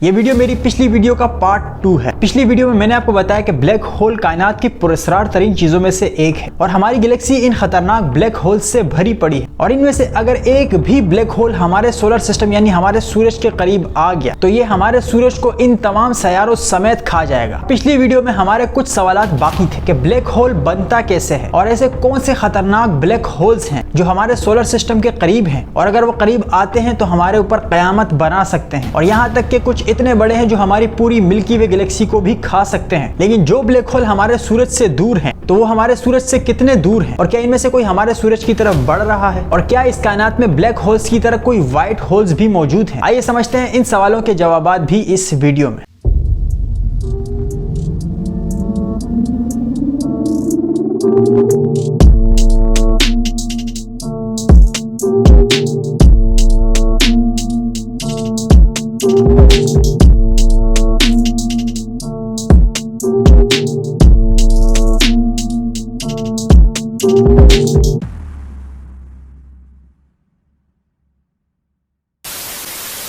ये वीडियो मेरी पिछली वीडियो का पार्ट 2 है। पिछली वीडियो में मैंने आपको बताया कि ब्लैक होल कायनात की पुरस्कार तरीन चीजों में से एक है और हमारी गैलेक्सी इन खतरनाक ब्लैक होल से भरी पड़ी है और इनमें से अगर एक भी ब्लैक होल हमारे सोलर सिस्टम यानी हमारे सूरज के करीब आ गया तो ये हमारे सूरज को इन तमाम सैयारों समेत खा जाएगा। पिछली वीडियो में हमारे कुछ सवाल बाकी थे कि ब्लैक होल बनता कैसे है और ऐसे कौन से खतरनाक ब्लैक होल्स हैं जो हमारे सोलर सिस्टम के करीब हैं और अगर वो करीब आते हैं तो हमारे ऊपर कयामत बना सकते हैं और यहाँ तक कि कुछ इतने बड़े हैं जो हमारी पूरी मिल्की वे गैलेक्सी को भी खा सकते हैं। लेकिन जो ब्लैक होल हमारे सूरज से दूर हैं तो वो हमारे सूरज से कितने दूर हैं और क्या इनमें से कोई हमारे सूरज की तरफ बढ़ रहा है और क्या इस कायनात में ब्लैक होल्स की तरह कोई व्हाइट होल्स भी मौजूद हैं? आइए समझते हैं इन सवालों के जवाब भी इस वीडियो में।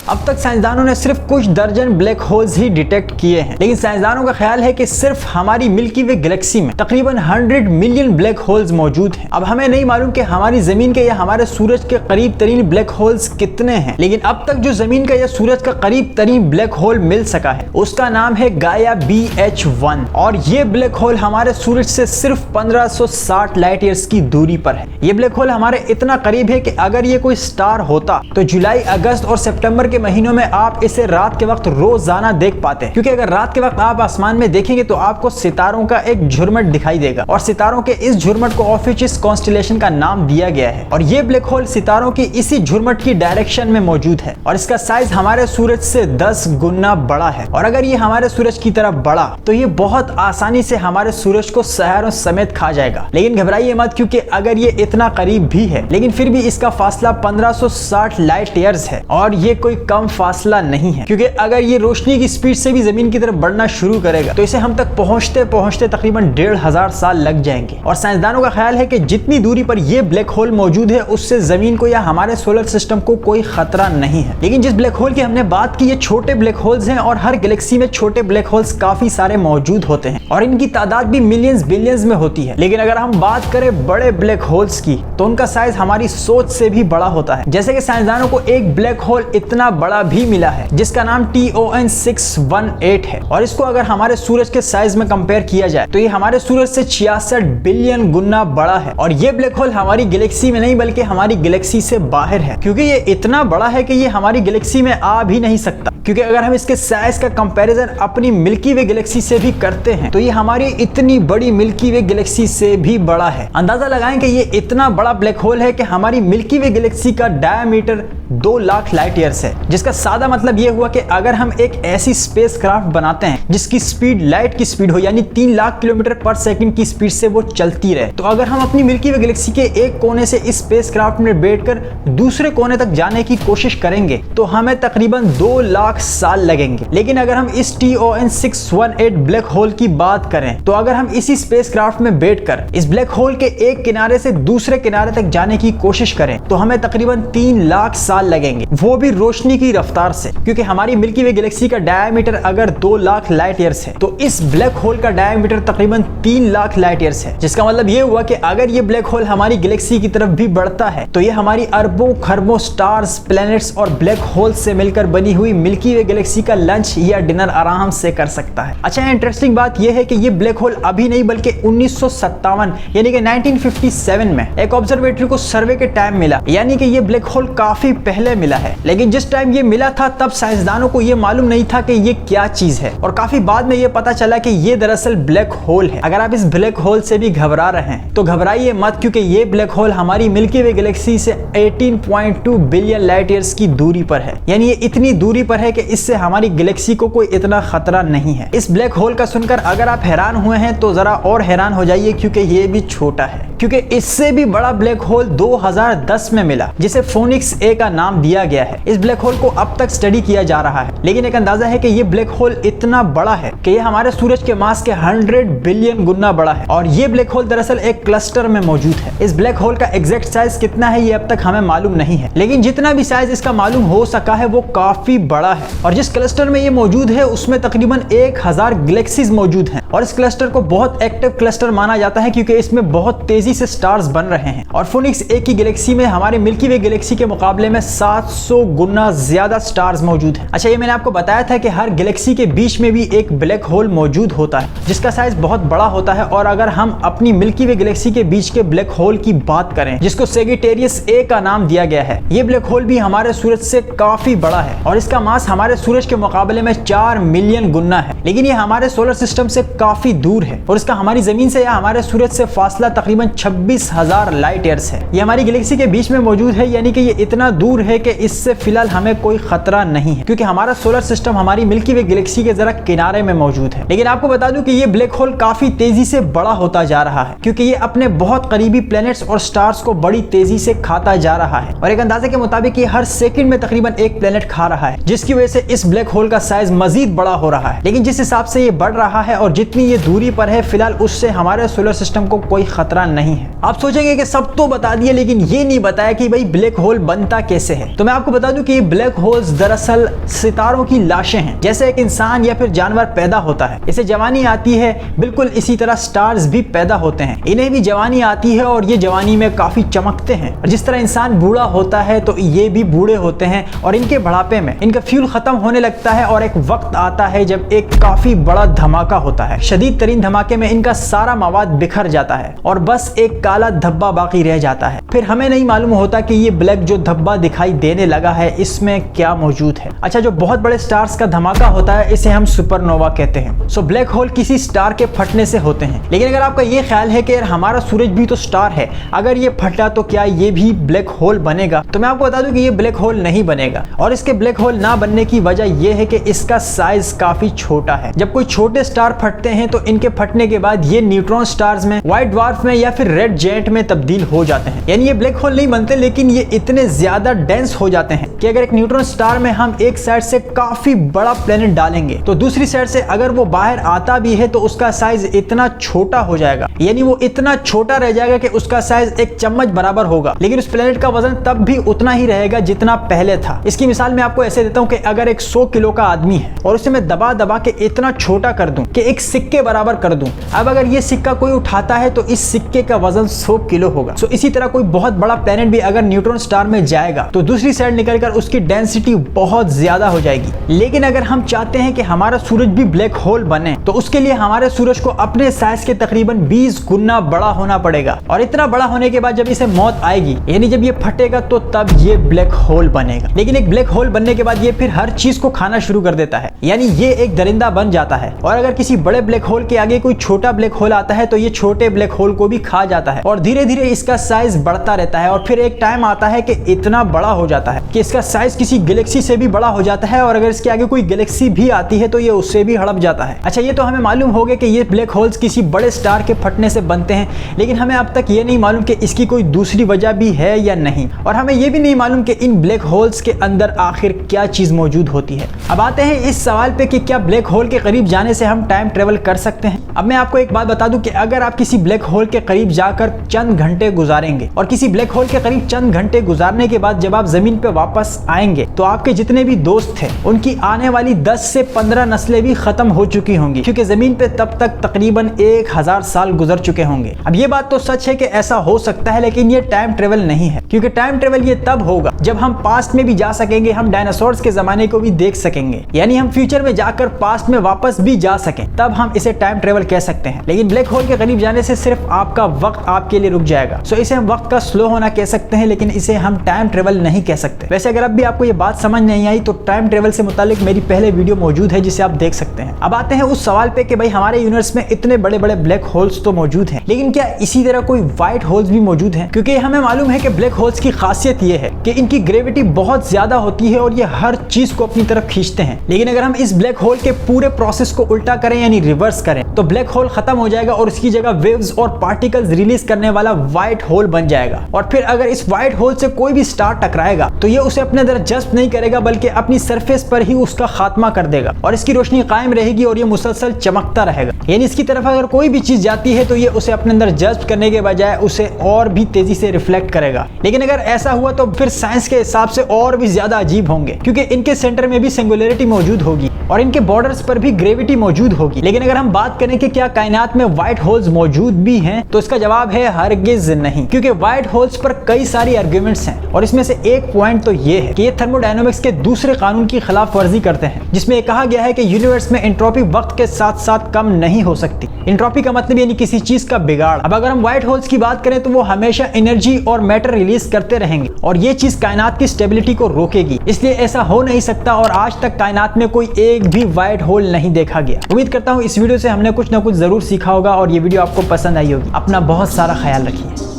अब तक साइंसदानों ने सिर्फ कुछ दर्जन ब्लैक होल्स ही डिटेक्ट किए हैं, लेकिन साइंसदानों का ख्याल है कि सिर्फ हमारी मिल्की वे गैलेक्सी में तकरीबन 100 मिलियन ब्लैक होल्स मौजूद हैं। अब हमें नहीं मालूम कि हमारी जमीन के या हमारे सूरज के करीब तरीन ब्लैक होल्स कितने हैं, लेकिन अब तक जो जमीन का या सूरज का करीब तरीन ब्लैक होल मिल सका है उसका नाम है गाया BH1 और ये ब्लैक होल हमारे सूरज से सिर्फ 1560 लाइट ईयर्स की दूरी पर है। ये ब्लैक होल हमारे इतना करीब है कि अगर ये कोई स्टार होता तो जुलाई, अगस्त और सितंबर के महीनों में आप इसे रात के वक्त रोजाना देख पाते हैं, क्योंकि अगर रात के वक्त आप आसमान में देखेंगे तो आपको सितारों का एक झुरमट दिखाई देगा और सितारों के इस झुरमट को ऑफिशियस कॉन्स्टेलेशन का नाम दिया गया है और ये ब्लैक होल सितारों की इसी झुरमट की डायरेक्शन में मौजूद है और इसका साइज हमारे सूरज से 10 गुना बड़ा है और अगर ये हमारे सूरज की तरफ बढ़ा तो ये बहुत आसानी से हमारे सूरज को सैयारों समेत खा जाएगा। लेकिन घबराइए मत, क्योंकि अगर ये इतना करीब भी है लेकिन फिर भी इसका फासला 1560 लाइट ईयर्स है और ये कोई कम फासला नहीं है, क्योंकि अगर ये रोशनी की स्पीड से भी जमीन की तरफ बढ़ना शुरू करेगा तो इसे हम तक पहुंचते पहुंचते तकरीबन 1500 साल लग जाएंगे और साइंसदानों का ख्याल है कि जितनी दूरी पर ये ब्लैक होल मौजूद है उससे जमीन को या हमारे सोलर सिस्टम को कोई खतरा नहीं है। लेकिन जिस ब्लैक होल की हमने बात की ये छोटे ब्लैक होल्स हैं और हर गैलेक्सी में छोटे ब्लैक होल्स काफी सारे मौजूद होते हैं और इनकी तादाद भी मिलियंस बिलियंस में होती है। लेकिन अगर हम बात करें बड़े ब्लैक होल्स की तो उनका साइज हमारी सोच से भी बड़ा होता है। जैसे कि साइंसदानों को एक ब्लैक होल इतना बड़ा भी मिला है जिसका नाम TON 618 है और इसको अगर हमारे सूरज के साइज में कंपेयर किया जाए तो ये हमारे सूरज से 66 बिलियन गुना बड़ा है और ये ब्लैक होल हमारी गैलेक्सी में नहीं बल्कि हमारी गैलेक्सी से बाहर है, क्योंकि ये इतना बड़ा है कि ये हमारी गैलेक्सी में आ भी नहीं सकता। क्योंकि अगर हम इसके साइज का कंपैरिजन अपनी मिल्की वे गैलेक्सी से भी करते हैं तो ये हमारी इतनी बड़ी मिल्की वे गैलेक्सी से भी बड़ा है। अंदाजा लगाएं कि ये इतना बड़ा ब्लैक होल है कि हमारी मिल्की वे गैलेक्सी का डायमीटर 2 लाख लाइट ईयर्स है, जिसका सादा मतलब ये हुआ कि अगर हम एक ऐसी स्पेसक्राफ्ट बनाते हैं जिसकी स्पीड लाइट की स्पीड हो यानी 3 लाख किलोमीटर पर सेकंड की स्पीड से वो चलती रहे, तो अगर हम अपनी मिल्की वे गैलेक्सी के एक कोने से इस स्पेसक्राफ्ट में बैठकर दूसरे कोने तक जाने की कोशिश करेंगे तो हमें तकरीबन 2 लाख साल लगेंगे। लेकिन अगर हम इस TON 618 ब्लैक होल की बात करें तो अगर हम इसी स्पेसक्राफ्ट में बैठकर इस ब्लैक होल के एक किनारे से दूसरे किनारे तक जाने की कोशिश करें तो हमें तकरीबन 3 लाख साल लगेंगे, वो भी रोशनी की रफ्तार से, क्योंकि हमारी मिल्की वे गैलेक्सी का डायमीटर अगर 2 लाख लाइट ईयर्स है तो इस ब्लैक होल का डायमीटर तकरीबन 3 लाख लाइट ईयर्स है, जिसका मतलब ये हुआ कि अगर ये ब्लैक होल हमारी गैलेक्सी की तरफ भी बढ़ता है तो ये हमारी अरबों खरबों स्टार्स, प्लैनेट्स और ब्लैक होल से मिलकर बनी हुई मिल्की वे गैलेक्सी का लंच या डिनर आराम से कर सकता है। अच्छा, इंटरेस्टिंग बात यह है कि ये ब्लैक होल अभी नहीं बल्कि 1957 यानी कि 1957 में एक ऑब्जर्वेटरी को सर्वे के टाइम मिला, यानी कि ये ब्लैक होल काफी पहले मिला है। लेकिन जिस टाइम ये मिला था तब साइंसदानों को ये मालूम नहीं था कि ये क्या चीज है और काफी बाद में ये पता चला कि ये दरअसल ब्लैक होल है। अगर आप इस ब्लैक होल से भी घबरा रहे हैं तो घबराइए मत, क्योंकि ये ब्लैक होल हमारी मिल्की वे गैलेक्सी से 18.2 बिलियन लाइट ईयर्स की दूरी पर है, यानी ये इतनी दूरी पर है कि इससे हमारी गैलेक्सी को कोई इतना खतरा नहीं है। इस ब्लैक होल का सुनकर अगर आप हैरान हुए हैं तो जरा और हैरान हो जाइए, क्योंकि ये भी छोटा है, क्योंकि इससे भी बड़ा ब्लैक होल 2010 में मिला जिसे फोनिक्स A का नाम दिया गया है। इस ब्लैक होल को अब अब तक स्टडी किया जा रहा है, लेकिन एक अंदाजा है कि ये ब्लैक होल इतना बड़ा है कि ये हमारे सूरज के मास के 100 बिलियन गुना बड़ा है। और ये ब्लैक होल दरअसल एक क्लस्टर में मौजूद है। इस ब्लैक होल का एग्जैक्ट साइज कितना है ये अब तक हमें मालूम नहीं है, लेकिन जितना भी साइज इसका मालूम हो सका है वो काफी बड़ा है। और जिस क्लस्टर में ये मौजूद है उसमें तकरीबन 1000 गैलेक्सीज मौजूद हैं। और इस क्लस्टर को बहुत एक्टिव क्लस्टर माना जाता है क्योंकि इसमें बहुत तेजी से स्टार्स बन रहे हैं। और फोनिक्स ए की गैलेक्सी में हमारे मिल्की वे गैलेक्सी के मुकाबले में 700 गुना ज्यादा स्टार्स मौजूद हैं। अच्छा, ये मैंने आपको बताया था कि हर गैलेक्सी के बीच में भी एक ब्लैक होल मौजूद होता है जिसका साइज बहुत बड़ा होता है। और अगर हम अपनी मिल्की वे गैलेक्सी के बीच के ब्लैक होल की बात करें जिसको सेजिटेरियस ए का नाम दिया गया है, ये ब्लैक होल भी हमारे सूरज से काफी बड़ा है और इसका मास हमारे सूरज के मुकाबले में 4 मिलियन गुना है। लेकिन ये हमारे सोलर सिस्टम से काफी दूर है और इसका हमारी जमीन से या हमारे सूरज से फासला तकरीबन 26,000 लाइट ईयर्स है। ये हमारी गैलेक्सी के बीच में मौजूद है, यानी कि ये इतना दूर है कि इससे फिलहाल हमें कोई खतरा नहीं है क्योंकि हमारा सोलर सिस्टम हमारी मिल्की वे गैलेक्सी के जरा किनारे में मौजूद है। लेकिन आपको बता दूं कि ये ब्लैक होल काफी तेजी से बड़ा होता जा रहा है क्योंकि ये अपने बहुत करीबी प्लैनेट्स और स्टार्स को बड़ी तेजी से खाता जा रहा है। और एक अंदाजे के मुताबिक ये हर सेकंड में तकरीबन एक प्लैनेट खा रहा है, जिसकी वजह से इस ब्लैक होल का साइज मजीद बड़ा हो रहा है। लेकिन जिस हिसाब से ये बढ़ रहा है और जितनी ये दूरी पर है फिलहाल उससे हमारे सोलर सिस्टम को कोई खतरा नहीं है। आप सोचेंगे कि सब तो बता दिए लेकिन ये नहीं बताया कि भाई ब्लैक होल बनता कैसे है। तो मैं आपको बता दूं कि ये ब्लैक होल्स दरअसल सितारों की लाशें हैं। जैसे एक इंसान या फिर जानवर पैदा होता है, इसे जवानी आती है, बिल्कुल इसी तरह स्टार्स भी पैदा होते हैं, इन्हें भी जवानी आती है और ये जवानी में काफी चमकते हैं। और जिस तरह इंसान बूढ़ा होता है तो ये भी बूढ़े होते हैं और इनके बुढ़ापे में इनका फ्यूल खत्म होने लगता है और एक वक्त आता है जब एक काफी बड़ा धमाका होता है। शदीद तरीन धमाके में इनका सारा मवाद बिखर जाता है और बस एक काला धब्बा बाकी रह जाता है। फिर हमें नहीं मालूम होता कि ये ब्लैक जो धब्बा दिखाई देने लगा है इसमें क्या मौजूद है। अच्छा, जो बहुत बड़े स्टार्स का धमाका होता है इसे हम सुपरनोवा कहते हैं। सो ब्लैक होल किसी स्टार के फटने से होते हैं। लेकिन अगर आपका ये ख्याल है कि यार हमारा सूरज भी तो स्टार है, अगर ये फटा तो क्या ये भी ब्लैक होल बनेगा, तो मैं आपको बता दूं कि ये ब्लैक होल नहीं बनेगा। और इसके ब्लैक होल ना बनने की वजह यह है कि इसका साइज काफी छोटा है। जब कोई छोटे स्टार फटते हैं तो इनके फटने के बाद ये न्यूट्रॉन स्टार्स में, व्हाइट ड्वार्फ में या फिर रेड जायंट में तब्दील हो जाते हैं। यानी ये ब्लैक होल नहीं बनते लेकिन ये इतने ज्यादा डेंस हो जाते हैं कि अगर एक न्यूट्रॉन स्टार में हम एक साइड से काफी बड़ा प्लेनेट डालेंगे तो दूसरी साइड से अगर वो बाहर आता भी है तो उसका साइज इतना छोटा हो जाएगा, यानी वो इतना छोटा रह जाएगा कि उसका साइज एक चम्मच बराबर होगा, लेकिन उस प्लेनेट का वजन तब भी उतना ही रहेगा जितना पहले था। इसकी मिसाल मैं आपको ऐसे देता हूं कि अगर एक 100 किलो का आदमी है और उसे मैं दबा दबा के इतना छोटा कर दूं कि एक सिक्के बराबर कर दूं, अब अगर ये सिक्का कोई उठाता है तो इस सिक्के का वजन 100 किलो होगा। सो इसी तरह कोई बहुत बड़ा प्लेनेट भी अगर न्यूट्रॉन स्टार में जाएगा तो दूसरी साइड निकलकर उसकी डेंसिटी बहुत ज्यादा हो जाएगी। लेकिन अगर हम चाहते हैं कि हमारा सूरज भी ब्लैक होल बने तो उसके लिए हमारे सूरज को अपने साइज के तकरीबन 20 गुना बड़ा होना पड़ेगा। और इतना बड़ा होने के बाद जब इसे मौत आएगी, यानी जब ये फटेगा, तो तब ये ब्लैक होल बनेगा। लेकिन एक ब्लैक होल बनने के बाद ये फिर हर चीज को खाना शुरू कर देता है, यानी ये एक दरिंदा बन जाता है। और अगर किसी बड़े ब्लैक होल के आगे कोई छोटा ब्लैक होल आता है तो ये छोटे ब्लैक होल को भी खा जाता है और धीरे धीरे इसका साइज बढ़ता रहता है। और फिर एक टाइम आता है कि इतना बड़ा हो जाता है कि इसका साइज किसी गैलेक्सी से भी बड़ा हो जाता है और अगर इसके आगे कोई गैलेक्सी भी आती है तो ये उससे भी हड़प जाता है। अच्छा, ये तो हमें मालूम हो गया कि ये ब्लैक होल्स किसी बड़े स्टार के फटने से बनते हैं, लेकिन हमें अब तक ये नहीं मालूम कि इसकी कोई दूसरी वजह भी है या नहीं। और हमें ये भी नहीं मालूम कि इन ब्लैक होल्स के अंदर आखिर क्या चीज मौजूद होती है। अब आते हैं इस सवाल पे कि क्या ब्लैक होल के करीब जाने से हम टाइम ट्रेवल कर सकते हैं। अब मैं आपको एक बात बता दूं कि अगर आप किसी ब्लैक होल के करीब जाकर चंद घंटे गुजारेंगे और किसी ब्लैक होल के करीब चंद घंटे गुजारने के बाद जब आप जमीन पे वापस आएंगे तो आपके जितने भी दोस्त थे उनकी आने वाली 10 से 15 नस्लें भी खत्म हो चुकी होंगी, क्योंकि जमीन पे तब तक तकरीबन 1000 साल गुजर चुके होंगे। अब ये बात तो सच है कि ऐसा हो सकता है, लेकिन ये टाइम ट्रेवल नहीं है, क्योंकि टाइम ट्रेवल ये तब होगा जब हम पास्ट में भी जा सकेंगे, हम डायनासोर्स के जमाने को भी देख सकेंगे, यानी हम फ्यूचर में जाकर पास्ट में वापस भी जा सकें, तब हम इसे टाइम ट्रेवल कह सकते हैं। लेकिन ब्लैक होल के करीब जाने से सिर्फ आपका वक्त आपके लिए रुक जाएगा। सो इसे हम वक्त का स्लो होना कह सकते हैं, लेकिन इसे हम टाइम ट्रेवल नहीं कह सकते। वैसे अगर अब भी आपको ये बात समझ नहीं आई तो टाइम ट्रेवल से मुतालिक मेरी पहले वीडियो मौजूद है जिसे आप देख सकते हैं। अब आते हैं उस सवाल पे कि भाई हमारे यूनिवर्स में इतने बड़े बड़े ब्लैक होल्स तो मौजूद हैं, लेकिन क्या इसी तरह कोई व्हाइट होल्स भी मौजूद हैं? क्योंकि हमें मालूम है कि ब्लैक होल्स की खासियत ये है कि इनकी ग्रेविटी बहुत ज्यादा होती है और ये हर चीज को अपनी तरफ खींचते हैं। लेकिन अगर हम इस ब्लैक होल के पूरे प्रोसेस को उल्टा करें यानी रिवर्स करें तो ब्लैक होल खत्म हो जाएगा और उसकी जगह वेव्स और पार्टिकल्स रिलीज करने वाला व्हाइट होल बन जाएगा। और फिर अगर इस व्हाइट होल से कोई भी स्टार टकराएगा तो ये उसे अपने अंदर जज्ब नहीं करेगा बल्कि अपनी सरफेस पर ही उसका खात्मा कर देगा और इसकी रोशनी कायम रहेगी और ये मुसलसल चमकता रहेगा। यानी इसकी तरफ अगर कोई भी चीज जाती है तो ये उसे अपने अंदर जज्ब करने के बजाय उसे और भी तेजी से रिफ्लेक्ट करेगा। लेकिन अगर ऐसा हुआ तो फिर साइंस के हिसाब से और भी ज्यादा अजीब होंगे, क्योंकि इनके सेंटर में भी सिंगुलरिटी मौजूद होगी और इनके बॉर्डर्स पर भी ग्रेविटी मौजूद होगी। लेकिन अगर हम बात करें कि क्या कायनात में व्हाइट होल्स मौजूद भी हैं, तो इसका जवाब है हरगिज नहीं, क्योंकि व्हाइट होल्स पर कई सारी आर्ग्यूमेंट्स हैं और इसमें से एक पॉइंट तो ये है कि ये थर्मोडायनामिक्स के दूसरे कानून की खिलाफ वर्जी करते हैं, जिसमें कहा गया है कि यूनिवर्स में एंट्रोपी वक्त के साथ साथ कम नहीं हो सकती। एंट्रोपी का मतलब यानी किसी चीज का बिगाड़। अब अगर हम व्हाइट होल्स की बात करें तो वो हमेशा एनर्जी और मैटर रिलीज करते रहेंगे और ये चीज कायनात की स्टेबिलिटी को रोकेगी, इसलिए ऐसा हो नहीं सकता और आज तक कायनात में कोई एक भी व्हाइट होल नहीं देखा गया। उम्मीद करता हूँ इस वीडियो से हमने कुछ ना कुछ जरूर सीखा होगा और ये वीडियो आपको पसंद आई होगी। अपना बहुत सारा ख्याल रखिए।